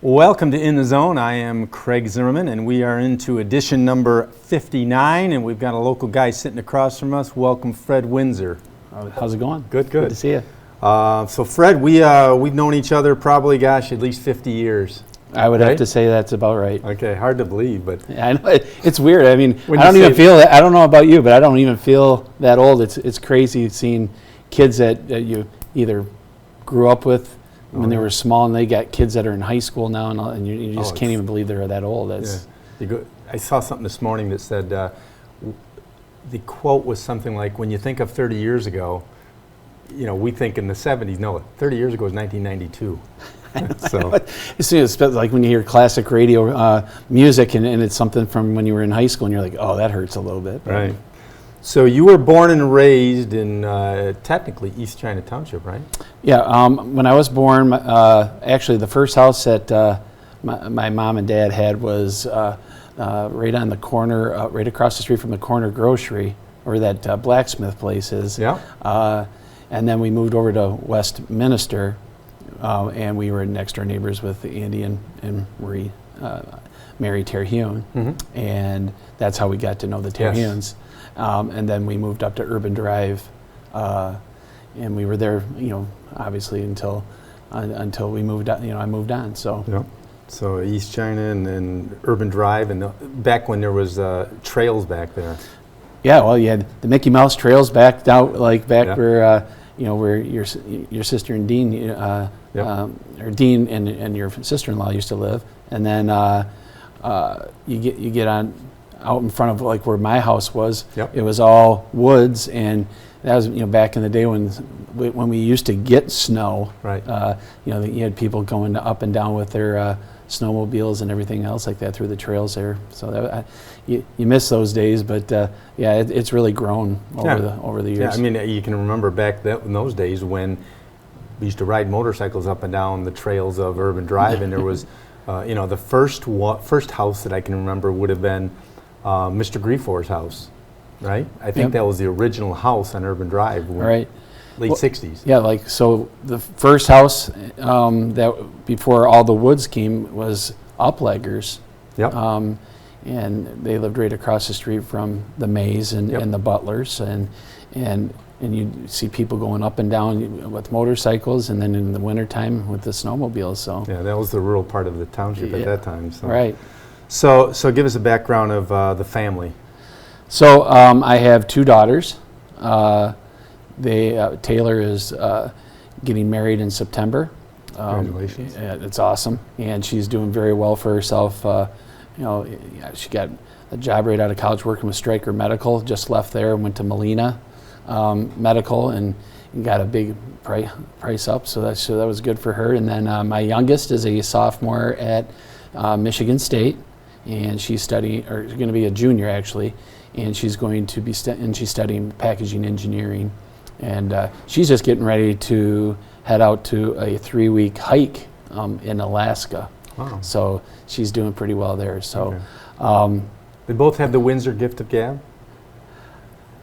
Welcome to In the Zone. I am Craig Zimmerman, and we are into edition number 59, and we've got a local guy sitting across from us. Welcome, Fred Winzer. How's it going? Good. Good to see you. So, Fred, we've known each other probably, at least 50 years. I would have to say that's about right. Okay, hard to believe, but yeah, I know it's weird. I mean, when I don't even feel that. I don't know about you, but I don't even feel that old. It's crazy seeing kids that you either grew up with when they were small, and they got kids that are in high school now, and you just can't even believe they're that old. I saw something this morning that said the quote was something like, "When you think of 30 years ago, we think in the 70s. No, 30 years ago was 1992." So it's like when you hear classic radio music, and it's something from when you were in high school, and you're like, "Oh, that hurts a little bit." Right. So you were born and raised in technically East China Township, right? Yeah. When I was born, actually the first house that my mom and dad had was right on the corner, right across the street from the corner grocery, where that blacksmith place is. Yeah. And then we moved over to Westminster, and we were next door neighbors with Andy and Mary Terhune, and that's how we got to know the Terhunes. And then we moved up to Urban Drive, and we were there, obviously until we moved on. I moved on. So. Yep. So East China and Urban Drive, and back when there was trails back there. Yeah. Well, you had the Mickey Mouse trails back out, where where your sister and Dean, or Dean and your sister-in-law used to live, and then you get on. Out in front of where my house was, It was all woods, and that was back in the day when we used to get snow. Right. You had people going up and down with their snowmobiles and everything else like that through the trails there. So you miss those days, but it's really grown over the years. Yeah, I mean, you can remember back in those days when we used to ride motorcycles up and down the trails of Urban Drive, and there was, the first house that I can remember would have been Mr. Griefor's house, right? I think that was the original house on Urban Drive, right? Late 60s. Yeah, so the first house that before all the woods came was Upleggers. Yep. And they lived right across the street from the Mays and the Butlers, and you see people going up and down with motorcycles, and then in the wintertime with the snowmobiles. So yeah, that was the rural part of the township at that time. So. Right. So give us a background of the family. So I have two daughters. Taylor is getting married in September. Congratulations. It's awesome, and she's doing very well for herself. She got a job right out of college working with Stryker Medical. Just left there and went to Molina Medical and got a big price up. So that was good for her. And then my youngest is a sophomore at Michigan State. And she's going to be a junior actually, and she's going to be she's studying packaging engineering, and she's just getting ready to head out to a 3-week hike in Alaska. Wow. So she's doing pretty well there. So they both have the Windsor gift of gab.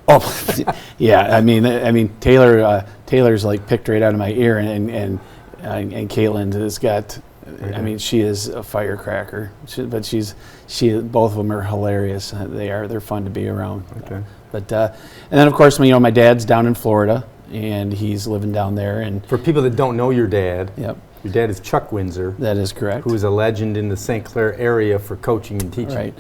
Oh, yeah. I mean, Taylor's picked right out of my ear, and Caitlin has got. I mean, she is a firecracker, but both of them are hilarious. They're fun to be around. Okay. But and then of course, my dad's down in Florida, and he's living down there. And for people that don't know your dad, yep, your dad is Chuck Winzer. That is correct. Who is a legend in the St. Clair area for coaching and teaching. Right.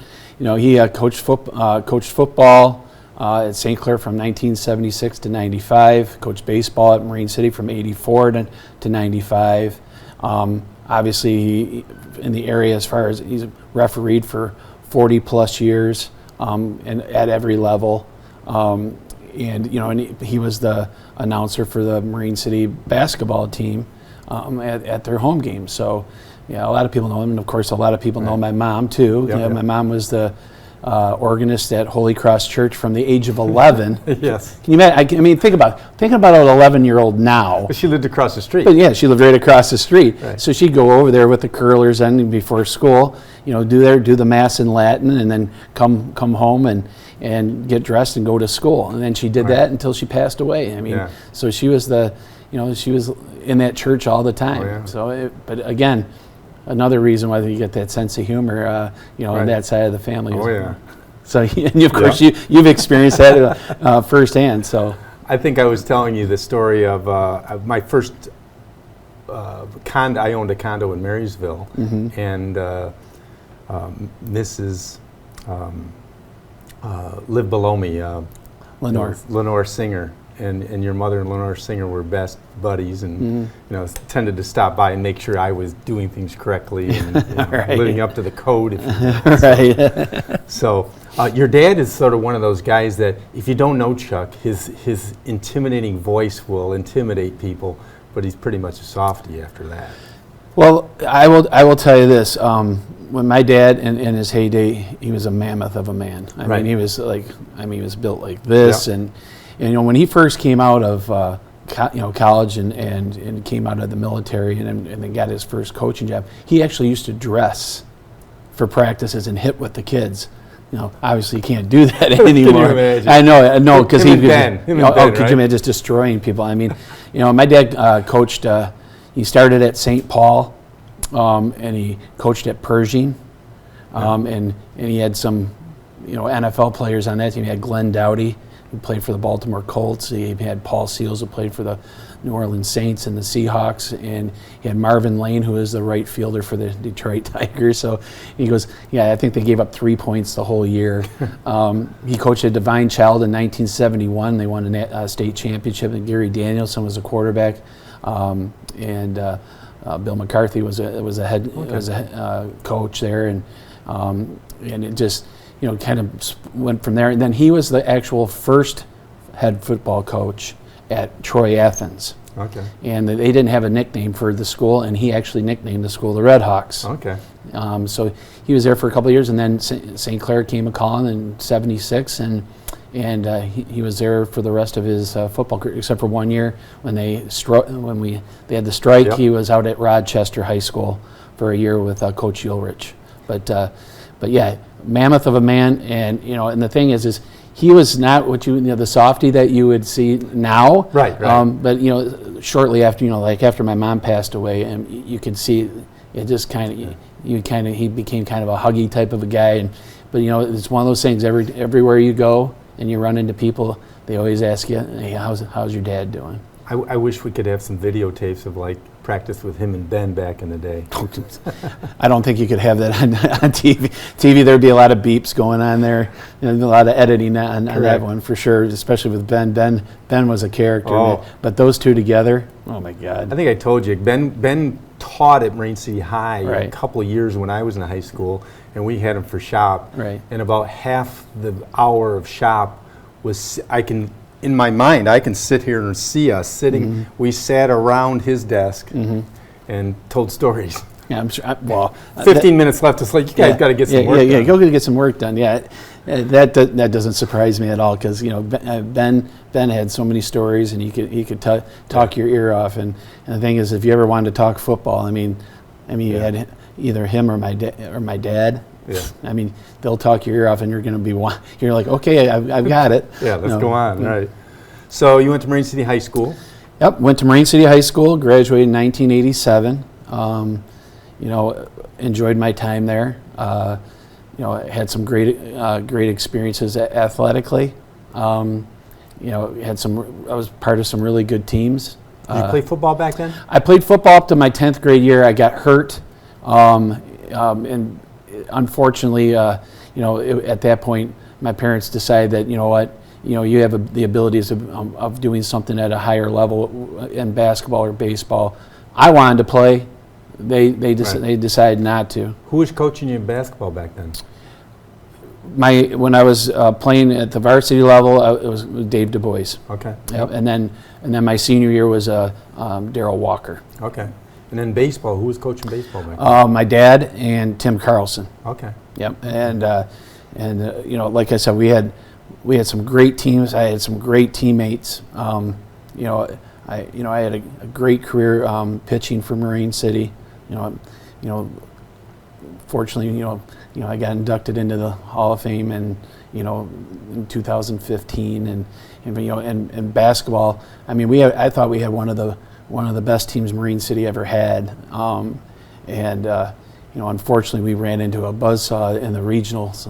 He coached football at St. Clair from 1976 to 95. Coached baseball at Marine City from 84 to 95. Obviously, in the area, as far as he's refereed for 40 plus years, and at every level, and he was the announcer for the Marine City basketball team at their home games. So, yeah, a lot of people know him, and of course, a lot of people know my mom too. Yep. My mom was the organist at Holy Cross Church from the age of 11. Yes. Can you imagine? I mean, think about an 11-year-old now. But she lived across the street. But yeah, she lived right across the street. Right. So she'd go over there with the curlers and before school, do the mass in Latin, and then come home and get dressed and go to school. And then she did that until she passed away. I mean, so she was she was in that church all the time. Oh, yeah. So, but again, another reason why you get that sense of humor, on that side of the family. Oh, yeah. So, and of course, you've experienced that firsthand. So, I think I was telling you the story of my first condo. I owned a condo in Marysville, and Mrs. lived below me, Lenore Singer, and your mother and Lenore Singer were best buddies, and tended to stop by and make sure I was doing things correctly and Right. living up to the code. If you will. right. So your dad is sort of one of those guys that if you don't know Chuck, his intimidating voice will intimidate people, but he's pretty much a softie after that. Well, I will tell you this. When my dad, in his heyday, he was a mammoth of a man. I mean, he was he was built like this, and when he first came out of college and came out of the military and then got his first coaching job, he actually used to dress for practices and hit with the kids. Obviously you can't do that anymore. Can you imagine? I know, because Him he and Ben. Him and Ben, could right? you imagine just destroying people? I mean, my dad coached. He started at St. Paul, and he coached at Pershing, and he had some, NFL players on that team. He had Glenn Dowdy, who played for the Baltimore Colts. He had Paul Seals, who played for the New Orleans Saints and the Seahawks, and he had Marvin Lane, who is the right fielder for the Detroit Tigers. So he goes, I think they gave up 3 points the whole year. He coached at Divine Child in 1971. They won a state championship, and Gary Danielson was a quarterback, and Bill McCarthy was a head coach there, and it just kind of went from there. And then he was the actual first head football coach at Troy Athens. Okay. And they didn't have a nickname for the school, and he actually nicknamed the school the Red Hawks. Okay. So he was there for a couple of years, and then St. Clair came a-calling in '76, and he was there for the rest of his football career, except for 1 year when they had the strike. Yep. He was out at Rochester High School for a year with Coach Ulrich. But yeah, mammoth of a man, and and the thing is he was not what the softy that you would see now. Right. But shortly after after my mom passed away, and you could see it just he became kind of a huggy type of a guy, but it's one of those things. Everywhere you go and you run into people, they always ask you, "Hey, how's your dad doing?" I wish we could have some videotapes of practice with him and Ben back in the day. I don't think you could have that on TV. TV, there'd be a lot of beeps going on there, and a lot of editing on that one for sure, especially with Ben. Ben was a character, Oh. but those two together, oh my God. I think I told you, Ben taught at Marine City High Right. a couple of years when I was in high school, and we had him for shop. Right. And about half the hour of shop was, in my mind, I can sit here and see us sitting. Mm-hmm. We sat around his desk and told stories. Yeah, I'm sure. 15 minutes left. It's like, you guys got to get some work done. Go get some work done. Yeah, that doesn't surprise me at all, because Ben had so many stories, and he could talk your ear off. And the thing is, if you ever wanted to talk football, you had either him or my dad. Yeah. I mean, they'll talk your ear off, and you're like, okay, I've got it. Yeah, let's go on. Right. So you went to Marine City High School. Yep, went to Marine City High School, graduated in 1987. Enjoyed my time there. Had some great experiences athletically. I was part of some really good teams. Did you play football back then? I played football up to my 10th grade year. I got hurt, and unfortunately, at that point, my parents decided that you have the abilities of doing something at a higher level in basketball or baseball. I wanted to play. They decided not to. Who was coaching you in basketball back then? When I was playing at the varsity level, it was Dave Du Bois. Okay. Yep, and then my senior year was Darrell Walker. Okay. And then baseball, who was coaching baseball back then? My dad and Tim Carlson. Okay. Yep, and like I said, we had some great teams. I had some great teammates. I had a great career pitching for Marine City. Fortunately, I got inducted into the Hall of Fame in 2015, and basketball. I thought we had one of the best teams Marine City ever had, and unfortunately we ran into a buzzsaw in the regionals.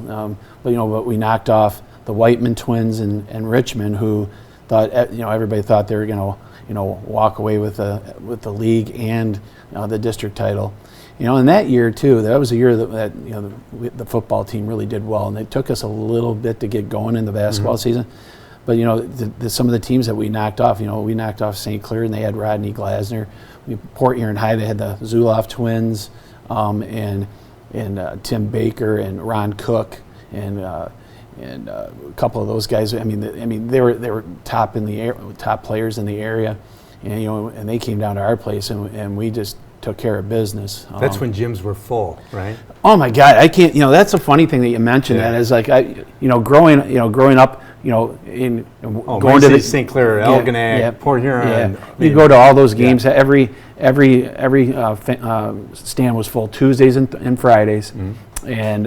But we knocked off the Whiteman twins and Richmond, who thought everybody thought they were going to walk away with the league and the district title. And that year too, that was a year that the football team really did well, and it took us a little bit to get going in the basketball season. But some of the teams that we knocked off, we knocked off St. Clair, and they had Rodney Glasner. Port Huron High, they had the Zuloff twins, and Tim Baker and Ron Cook, and a couple of those guys. I mean, they were top players in the area, and they came down to our place, and we just took care of business. That's when gyms were full, right? Oh my God, I can't. That's a funny thing that you mentioned. Yeah. That is like growing up, going to the St. Clair, Elginak, Port Huron. Yeah. You go to all those games. Every stand was full Tuesdays and Fridays, and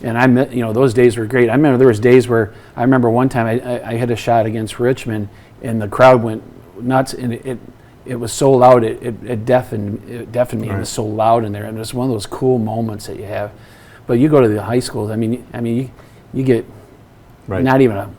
those days were great. I remember there was days where one time I hit a shot against Richmond, and the crowd went nuts, and it was so loud it deafened me. Right. It was so loud in there, and it's one of those cool moments that you have. But you go to the high schools. I mean, you get not even a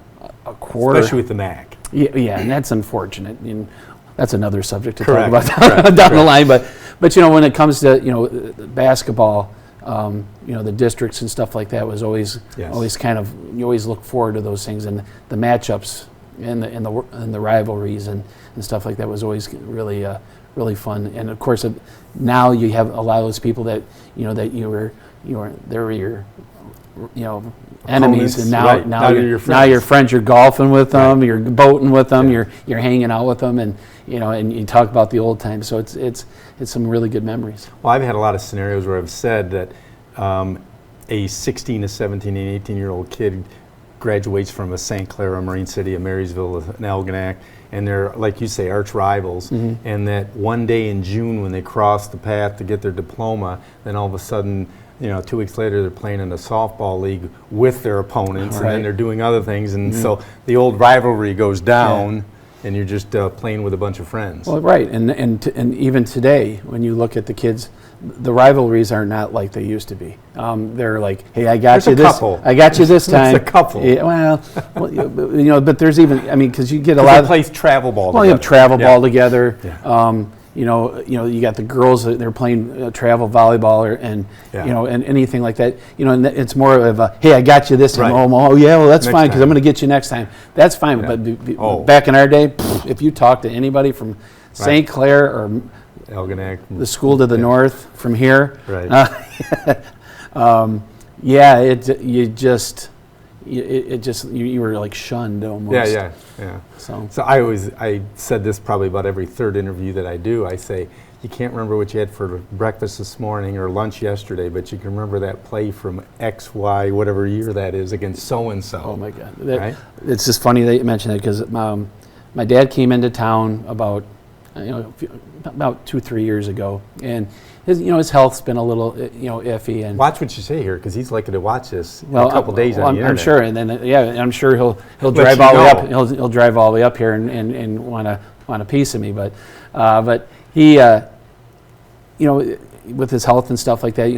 quarter, especially with the MAC. Yeah, and that's unfortunate. And that's another subject to Correct. talk about down the line. But when it comes to basketball, the districts and stuff like that was always kind of, you always look forward to those things, and the matchups and the rivalries and stuff like that was always really really fun. And of course now you have a lot of those people that that they were your enemies, and now you're friends. You're golfing with them, you're boating with them, you're hanging out with them, and and you talk about the old times. So it's some really good memories. Well, I've had a lot of scenarios where I've said that a 16 to 17 and 18-year-old kid graduates from a St. Clair, a Marine City, a Marysville, an Elginak, and they're, like you say, arch rivals, and that one day in June when they cross the path to get their diploma, then all of a sudden, 2 weeks later they're playing in a softball league with their opponents, and then they're doing other things, and so the old rivalry goes down, and you're just playing with a bunch of friends. Well, right, and even today, when you look at the kids, the rivalries are not like they used to be. They're like, hey, I got you this time. There's a couple. Yeah, but there's even, because you get a lot of plays travel ball. Well, you have travel ball together. Yeah. You got the girls that they're playing travel volleyball and and anything like that. And it's more of a, hey, I got you this time. Oh yeah, well that's fine because I'm going to get you next time. That's fine. Yeah. But back in our day, if you talk to anybody from St. Clair or Elginak, the school to the north from here, you were like shunned almost. Yeah. So I said this probably about every third interview that I do. I say, you can't remember what you had for breakfast this morning or lunch yesterday, but you can remember that play from X, Y, whatever year that is against so-and-so. Oh my God. It's just funny that you mentioned that because my dad came into town about 2-3 years ago, and his health's been a little iffy. And watch what you say here, because he's likely to watch this in a couple days on the internet. I'm sure, and then I'm sure he'll drive all the way up. He'll drive all the way up here and want a piece of me. But he with his health and stuff like that,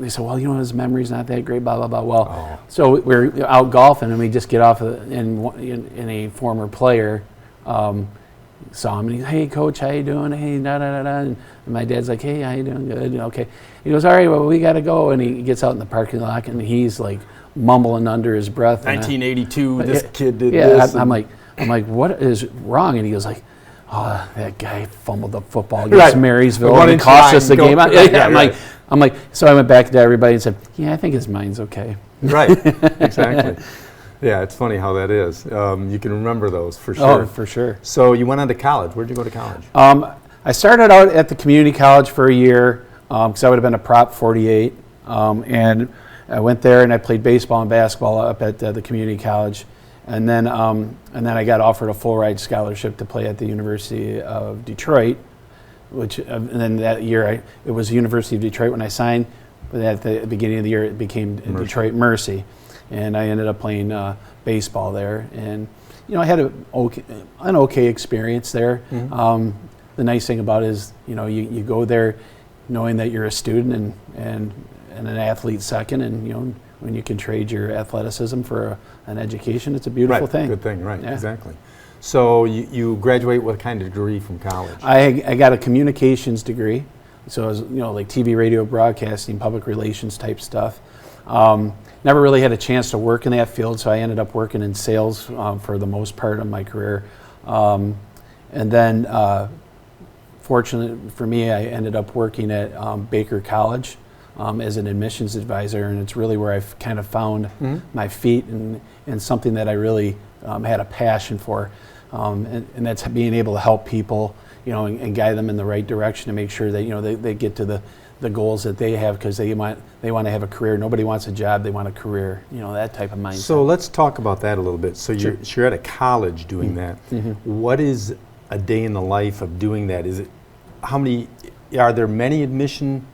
they say, well, his memory's not that great, blah blah blah. Well, so we're out golfing, and we just get off in a former player. Saw him and he's, hey coach, how you doing? Hey, da da da da. And my dad's like, hey, how you doing? Good. Okay. He goes, all right, well, we got to go. And he gets out in the parking lot and he's like mumbling under his breath. 1982, this kid did this. I'm like, what is wrong? And he goes like, oh, that guy fumbled the football against Marysville and it cost us the game. I'm like, so I went back to everybody and said, yeah, I think his mind's okay. Right, exactly. Yeah, it's funny how that is. You can remember those for sure. Oh, for sure. So you went on to college. Where'd you go to college? I started out at the community college for a year because I would have been a Prop 48. And I went there and I played baseball and basketball up at the community college. And then I got offered a full ride scholarship to play at the University of Detroit, and then that year it was the University of Detroit when I signed, but at the beginning of the year it became Detroit Mercy. And I ended up playing baseball there, and I had an okay experience there. Mm-hmm. The nice thing about it is, you go there, knowing that you're a student and an athlete second, and when you can trade your athleticism for an education, it's a beautiful thing. Good thing, right? Yeah. Exactly. So you graduate with what kind of degree from college? I got a communications degree, so it was like TV, radio, broadcasting, public relations type stuff. Never really had a chance to work in that field, so I ended up working in sales for the most part of my career. And then, fortunately for me, I ended up working at Baker College as an admissions advisor, and it's really where I've kind of found my feet and something that I really had a passion for, and that's being able to help people, and guide them in the right direction to make sure that they get to the goals that they have, because they want to have a career. Nobody wants a job; they want a career. That type of mindset. So let's talk about that a little bit. So you're at a college doing that. What is a day in the life of doing that? Is it are there many admissions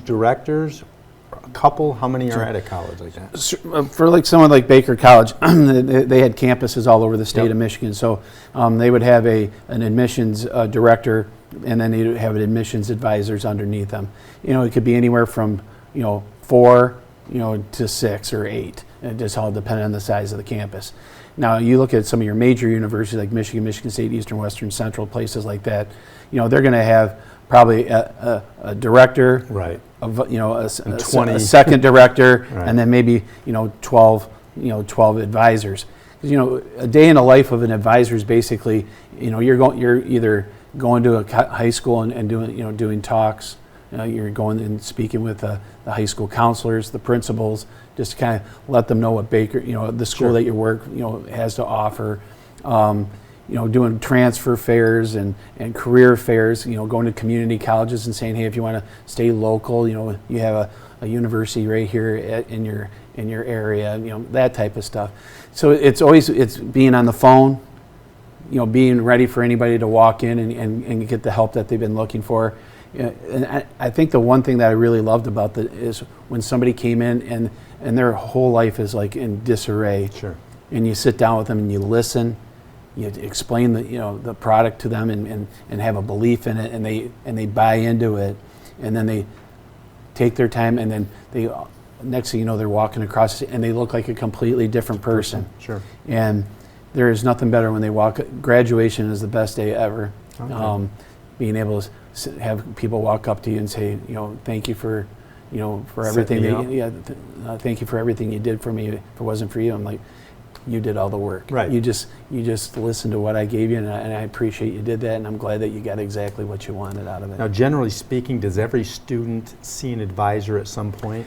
directors? A couple? How many are at a college like that? For like someone like Baker College, they had campuses all over the state of Michigan. So they would have an admissions director, and then they'd have admissions advisors underneath them. It could be anywhere from 4 to 6 or 8. It just all depended on the size of the campus. Now you look at some of your major universities like Michigan, Michigan State, Eastern, Western, Central, places like that. They're going to have probably a director, right? A second director, and then maybe 12 advisors. A day in the life of an advisor is basically you're either going to a high school and doing talks. You're going and speaking with the high school counselors, the principals, just to kind of let them know what Baker, the school that you work, has to offer. Doing transfer fairs and career fairs, going to community colleges and saying, hey, if you want to stay local, you have a university right here in your area, that type of stuff. So it's being on the phone, being ready for anybody to walk in and get the help that they've been looking for. And I think the one thing that I really loved about that is when somebody came in and their whole life is like in disarray. Sure. And you sit down with them and you listen. You explain the product to them and have a belief in it, and they buy into it, and then they take their time, and then next thing you know, they're walking across and they look like a completely different person. Sure. And there is nothing better when they walk. Graduation is the best day ever. Okay. Being able to have people walk up to you and say, thank you for everything. Thank you for everything you did for me. If it wasn't for you, I'm like, you did all the work. Right. You just listened to what I gave you, and I appreciate you did that, and I'm glad that you got exactly what you wanted out of it. Now, generally speaking, does every student see an advisor at some point?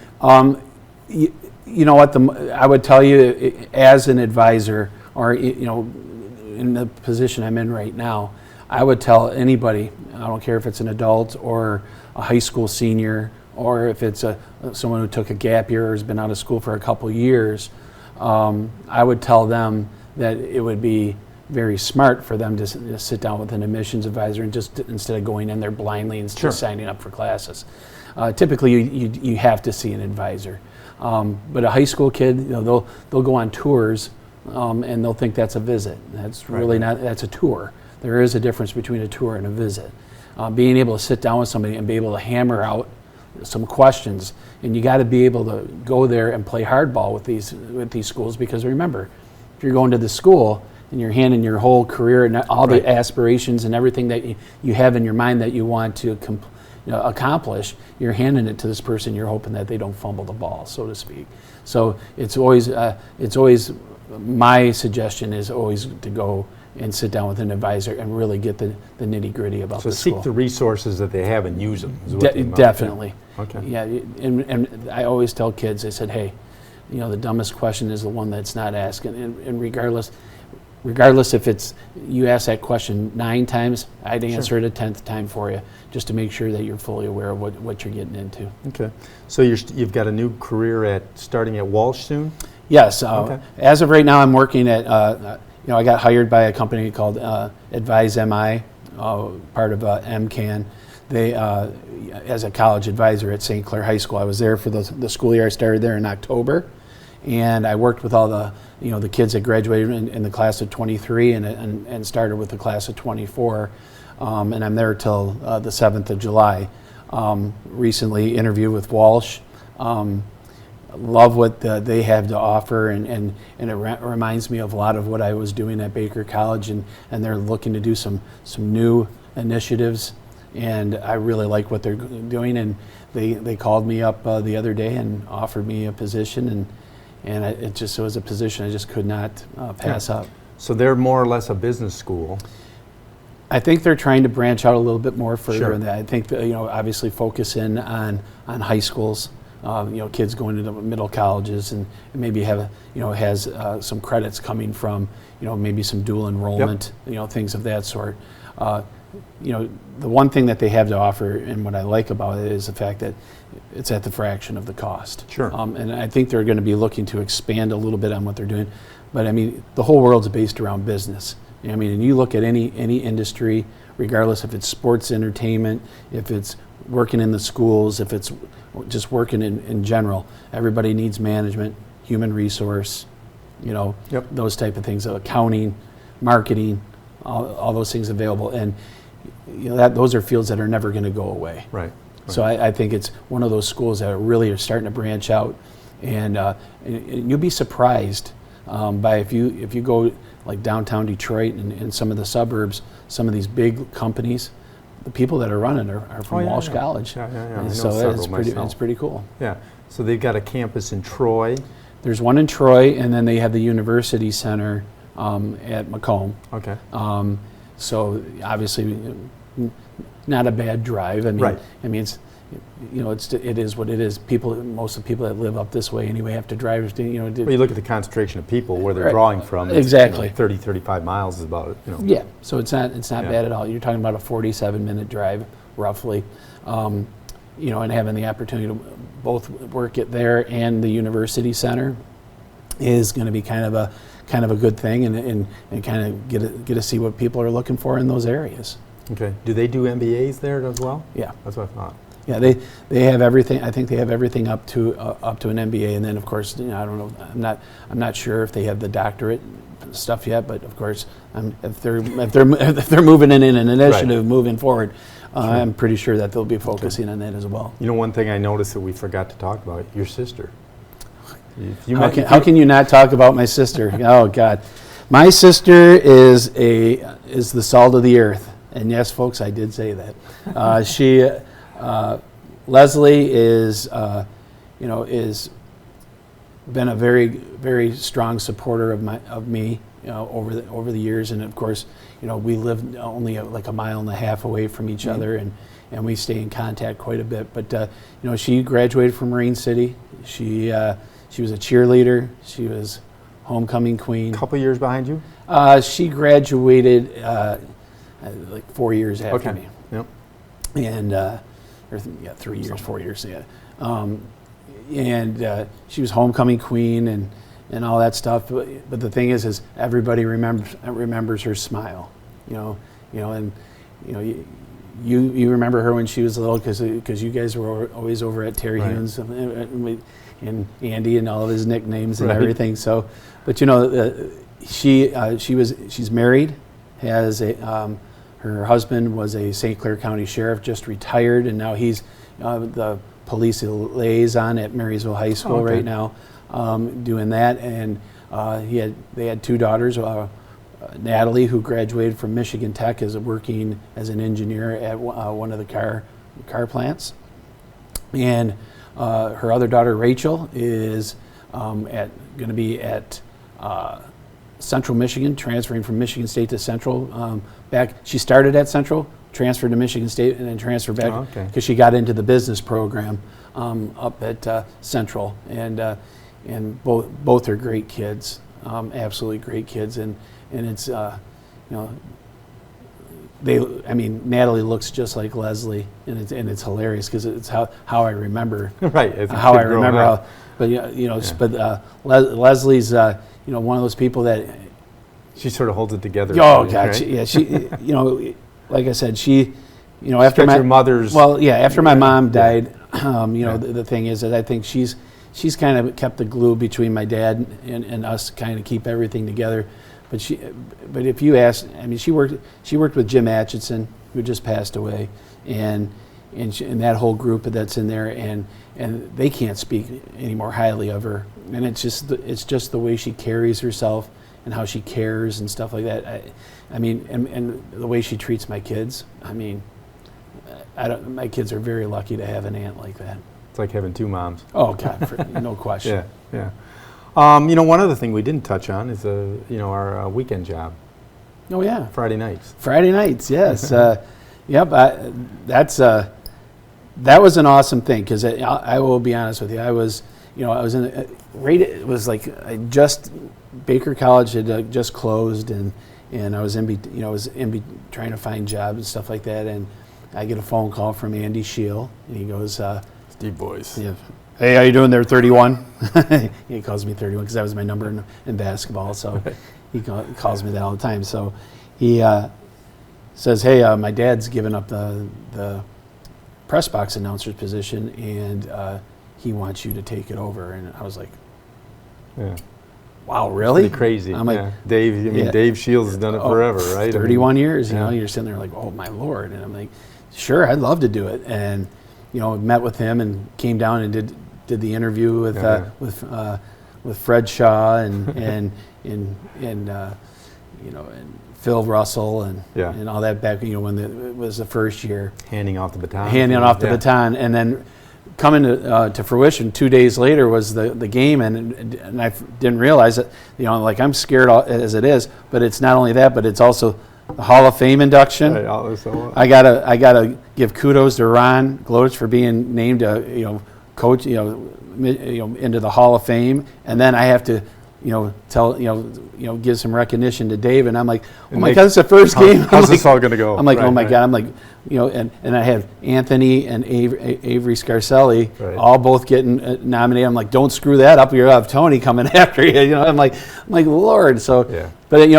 You know what? I would tell you, as an advisor, or in the position I'm in right now, I would tell anybody. I don't care if it's an adult or a high school senior, or if it's someone who took a gap year or has been out of school for a couple years. I would tell them that it would be very smart for them to sit down with an admissions advisor and just instead of going in there blindly and just signing up for classes. Typically, you have to see an advisor. But a high school kid, they'll go on tours and they'll think that's a visit. That's really not. That's a tour. There is a difference between a tour and a visit. Being able to sit down with somebody and be able to hammer out some questions, and you got to be able to go there and play hardball with these schools, because remember, if you're going to the school and you're handing your whole career and all the aspirations and everything that you have in your mind that you want to accomplish, you're handing it to this person. You're hoping that they don't fumble the ball, so to speak. So it's always my suggestion is always to go and sit down with an advisor and really get the nitty-gritty about the school. So seek the resources that they have and use them. Definitely. Okay. Yeah, and I always tell kids, I said, hey, the dumbest question is the one that's not asked. And regardless if it's, you ask that question 9 times, I'd answer it a 10th time for you, just to make sure that you're fully aware of what you're getting into. Okay. So you've got a new career starting at Walsh soon? Yes. As of right now, I'm working at, I got hired by a company called Advise MI, part of MCAN. They, as a college advisor at St. Clair High School, I was there for the school year. I started there in October, and I worked with all the kids that graduated in the class of 23 and started with the class of 24, and I'm there till the 7th of July. recently interviewed with Walsh. Love what they have to offer, and it reminds me of a lot of what I was doing at Baker College, and they're looking to do some new initiatives, and I really like what they're doing, and they called me up the other day and offered me a position, and it was a position I just could not pass up. So they're more or less a business school. I think they're trying to branch out a little bit more further Sure. in that. I think that, obviously focus in on high schools. Kids going into middle colleges, and maybe have has some credits coming from maybe some dual enrollment, things of that sort. The one thing that they have to offer, and what I like about it, is the fact that it's at the fraction of the cost. Sure. And I think they're going to be looking to expand a little bit on what they're doing. But I mean, the whole world's based around business. I mean, and you look at any industry, regardless if it's sports entertainment, if it's working in the schools, if it's just working in general, everybody needs management, human resource, those type of things, accounting, marketing, all those things available. And those are fields that are never going to go away. Right. So I think it's one of those schools that really are starting to branch out, and you'll be surprised by if you go like downtown Detroit and some of the suburbs, some of these big companies, the people that are running are from Walsh College. Yeah. And I know so several it's pretty cool. Yeah. So they've got a campus in Troy. There's one in Troy, and then they have the University Center at Macomb. Okay. So obviously, not a bad drive. I mean, Right. I mean, it is what it is. Most of the people that live up this way anyway have to drive. Well, you look at the concentration of people where they're Right. drawing from. It's, Exactly. 30, 35 miles is about it. Yeah, so it's not Yeah. bad at all. You're talking about a 47-minute drive, roughly, and having the opportunity to both work at there and the University Center is going to be kind of a good thing, and kind of get to see what people are looking for in those areas. Okay. Do they do MBAs there as well? Yeah. That's what I thought. Yeah, they have everything. I think they have everything up to an MBA, and then of course, I don't know. I'm not sure if they have the doctorate stuff yet, but of course, if they're moving in an initiative, Right. moving forward, I'm pretty sure that they'll be focusing on that as well. One thing I noticed that we forgot to talk about, your sister. How can you not talk about my sister? Oh God, my sister is the salt of the earth, and yes, folks, I did say that. Leslie is been a very, very strong supporter of me over the years, and of course, we live only like a mile and a half away from each other, and we stay in contact quite a bit. But she graduated from Marine City. She was a cheerleader. She was homecoming queen. A couple years behind you? She graduated like 4 years after me. Yep. And 3 years, 4 years, yeah. And she was homecoming queen and all that stuff. But the thing is everybody remembers her smile, and you remember her when she was little because you guys were always over at Terry Right. Hune's and Andy and all of his nicknames and Right. everything. So, but she's married, has her husband was a St. Clair County Sheriff, just retired, and now he's the police liaison at Marysville High School okay. right now, doing that. And they had two daughters, Natalie, who graduated from Michigan Tech, is working as an engineer at one of the car plants, and her other daughter Rachel is going to be at Central Michigan, transferring from Michigan State to Central. She started at Central, transferred to Michigan State, and then transferred back because she got into the business program up at Central. And both are great kids, absolutely great kids. And it's Natalie looks just like Leslie, and it's hilarious because it's how I remember Right. how I remember how. But Leslie's one of those people that she sort of holds it together. Oh God, right? she like I said, after your mother's. after my mom died, the thing is that I think she's kind of kept the glue between my dad and us, kind of keep everything together. But if you ask, she worked with Jim Atchison, who just passed away, and and that whole group that's in there, and they can't speak any more highly of her. And it's just the way she carries herself and how she cares and stuff like that. I mean, and the way she treats my kids. I mean, my kids are very lucky to have an aunt like that. It's like having two moms. Oh God, no question. Yeah. One other thing we didn't touch on is our weekend job. Oh yeah. Friday nights. Friday nights, yes. Yep. That was an awesome thing because I will be honest with you. I was in it was like Baker College had just closed, and I was trying to find jobs and stuff like that, and I get a phone call from Andy Scheel, and he goes, Steve Boyce. Yeah. Hey, how you doing there, 31? He calls me 31 because that was my number in basketball, so he calls me that all the time. So he says, hey, my dad's given up the press box announcer's position, and he wants you to take it over. And I was like, yeah. Wow, really? Pretty crazy. I'm like, Dave, Dave Shields has done it forever, right? 31 years, you're sitting there like, oh my Lord. And I'm like, sure, I'd love to do it. And, met with him and came down and did the interview with Fred Shaw and Phil Russell and all that back, when it was the first year. Handing off the baton. And then coming to fruition 2 days later was the game, and I didn't realize it. Like I'm scared as it is, but it's not only that, but it's also the Hall of Fame induction. Right, I gotta give kudos to Ron Glodich for being named coach into the Hall of Fame, and then I have to give some recognition to Dave, and I'm like, oh my God, it's the first game. How's this all gonna go? I'm like, oh my God, I'm like, and I have Anthony and Avery Scarcelli all both getting nominated. I'm like, don't screw that up. You'll have Tony coming after you. I'm like, Lord. So, but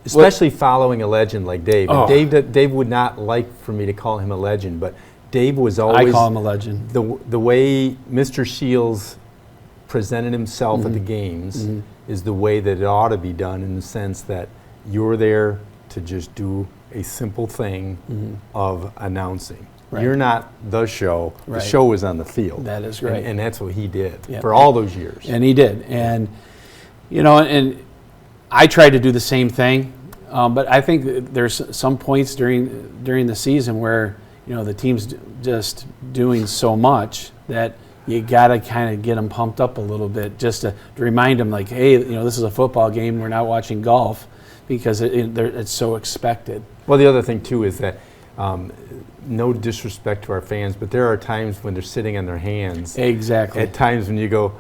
especially following a legend like Dave. Oh. Dave would not like for me to call him a legend, but Dave was always. I call him a legend. The way Mr. Shields presented himself at the games is the way that it ought to be done, in the sense that you're there to just do a simple thing of announcing. Right. You're not the show. Right. The show is on the field. That is right. And that's what he did for all those years. And he did. And, and I tried to do the same thing. But I think there's some points during the season where, the team's just doing so much that you got to kind of get them pumped up a little bit, just to remind them, like, hey, this is a football game. We're not watching golf, because it's so expected. Well, the other thing, too, is that no disrespect to our fans, but there are times when they're sitting on their hands. Exactly. At times when you go,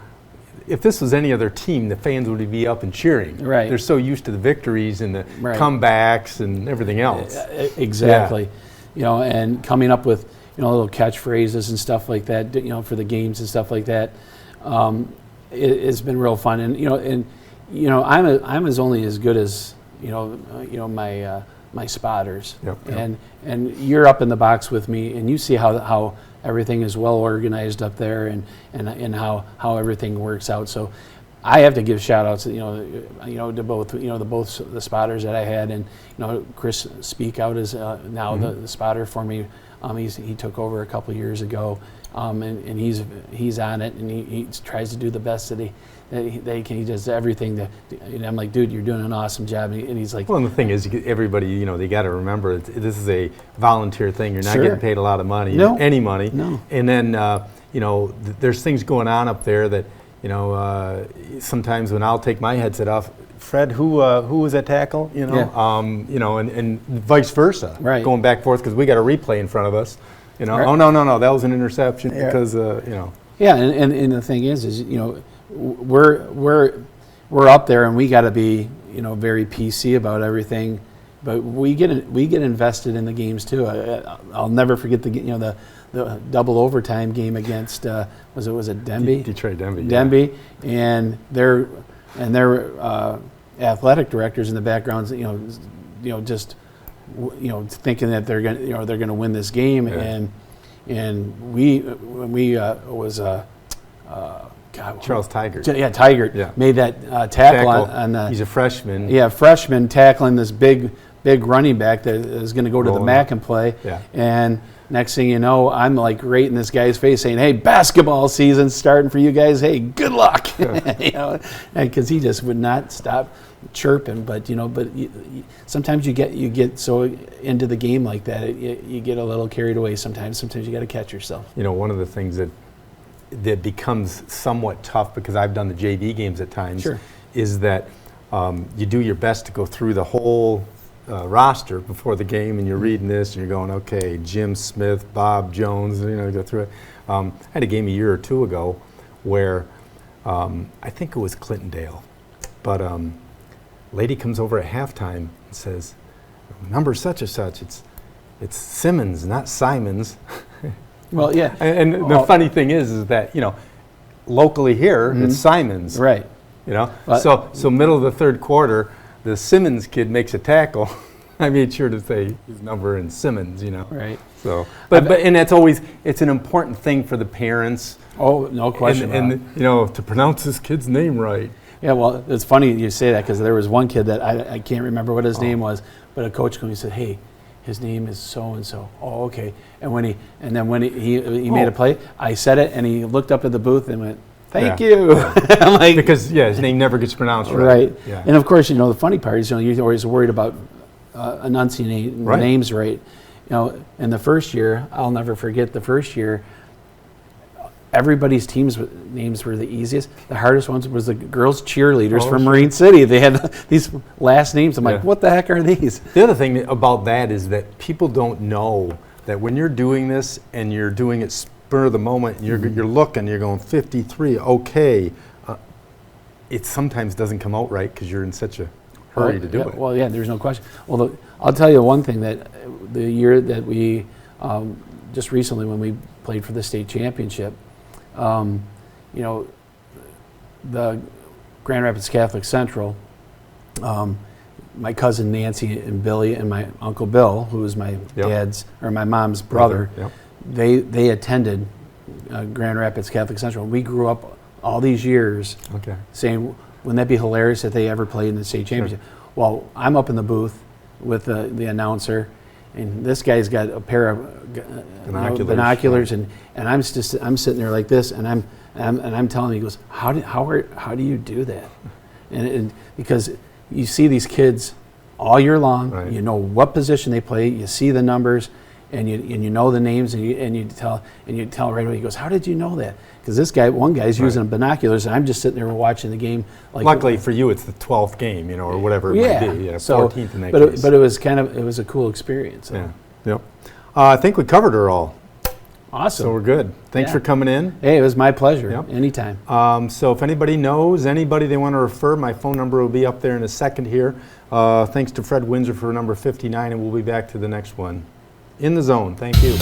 if this was any other team, the fans would be up and cheering. Right. They're so used to the victories and the comebacks and everything else. Exactly. And coming up with little catchphrases and stuff like that, for the games and stuff like that. It's been real fun, and I'm only as good as my spotters. Yep. And you're up in the box with me, and you see how everything is well organized up there, and how everything works out. So I have to give shout outs to both the spotters that I had, and Chris Speak Out is now the spotter for me. He took over a couple years ago, and he's on it, and he tries to do the best that he can. He does everything and I'm like, dude, you're doing an awesome job. And he's like, well, and the thing is, everybody, they got to remember, this is a volunteer thing. You're not getting paid a lot of money, any money. No. And then, there's things going on up there that, sometimes when I'll take my headset off, Fred, who was that tackle? And vice versa, going back and forth, because we got a replay in front of us. Oh no, that was an interception because Yeah, and the thing is we're up there, and we got to be very PC about everything, but we get invested in the games too. I'll never forget the double overtime game against was it Denby? Detroit Denby. Denby, and their athletic directors in the background, just thinking that they're going to win this game, and we was Charles Tigert. Tigert made that tackle on he's a freshman. Yeah, freshman tackling this big running back that is going to go to the MAC and play. Yeah. And next thing you know, I'm like right in this guy's face saying, "Hey, basketball season's starting for you guys. Hey, good luck." You know, because he just would not stop chirping. But sometimes you get so into the game like that, you get a little carried away. Sometimes you got to catch yourself. You know, one of the things that becomes somewhat tough, because I've done the JV games at times, Sure. is that you do your best to go through the whole roster before the game, and you're reading this and you're going, okay, Jim Smith, Bob Jones, you know, go through it. I had a game a year or two ago where I think it was Clintondale, but lady comes over at halftime and says, number such and such, it's Simmons, not Simons. Well, yeah. And the funny thing is that, you know, locally here, it's Simons. Right. You know, But so middle of the third quarter, the Simmons kid makes a tackle. I made sure to say his number in Simmons, you know. Right. So, but and that's always, it's an important thing for the parents. Oh, no question. And you know, to pronounce this kid's name right. Yeah, well, it's funny you say that, because there was one kid that I can't remember what his name was, but a coach came and said, "Hey, his name is so and so." Oh, okay. And when he made a play, I said it, and he looked up at the booth and went, "Thank you." I'm like, because his name never gets pronounced right. Right. Yeah. And of course, you know, the funny part is, you know, you're always worried about enunciating Right. names right. You know, in the first year, I'll never forget the first year. Everybody's names were the easiest. The hardest ones was the girls' cheerleaders from Marine City. They had these last names. I'm like, what the heck are these? The other thing about that is that people don't know that when you're doing this and you're doing it spur of the moment, and you're looking, you're going 53, okay. It sometimes doesn't come out right because you're in such a hurry to do it. Well, yeah, there's no question. Well, I'll tell you one thing, that the year that we, just recently when we played for the state championship, you know, the Grand Rapids Catholic Central, my cousin Nancy and Billy and my Uncle Bill, who was my dad's or my mom's brother, they attended Grand Rapids Catholic Central. We grew up all these years saying, wouldn't that be hilarious if they ever played in the state championship? Well, I'm up in the booth with the announcer, and this guy's got a pair of binoculars, and I'm sitting there like this, and I'm telling him, he goes, how do you do that? And because you see these kids all year long, you know what position they play, you see the numbers, and you know the names, and you tell right away. He goes, how did you know that? Because one guy's using binoculars, and I'm just sitting there watching the game. Like, luckily for you, it's the 12th game, you know, or whatever it might be. Yeah, so, 14th in that case. But it was a cool experience. So. Yeah. Yep. I think we covered her all. Awesome. So we're good. Thanks for coming in. Hey, it was my pleasure. Anytime. So if anybody knows anybody they want to refer, my phone number will be up there in a second here. Thanks to Fred Winzer for number 59, and we'll be back to the next one. In the Zone. Thank you.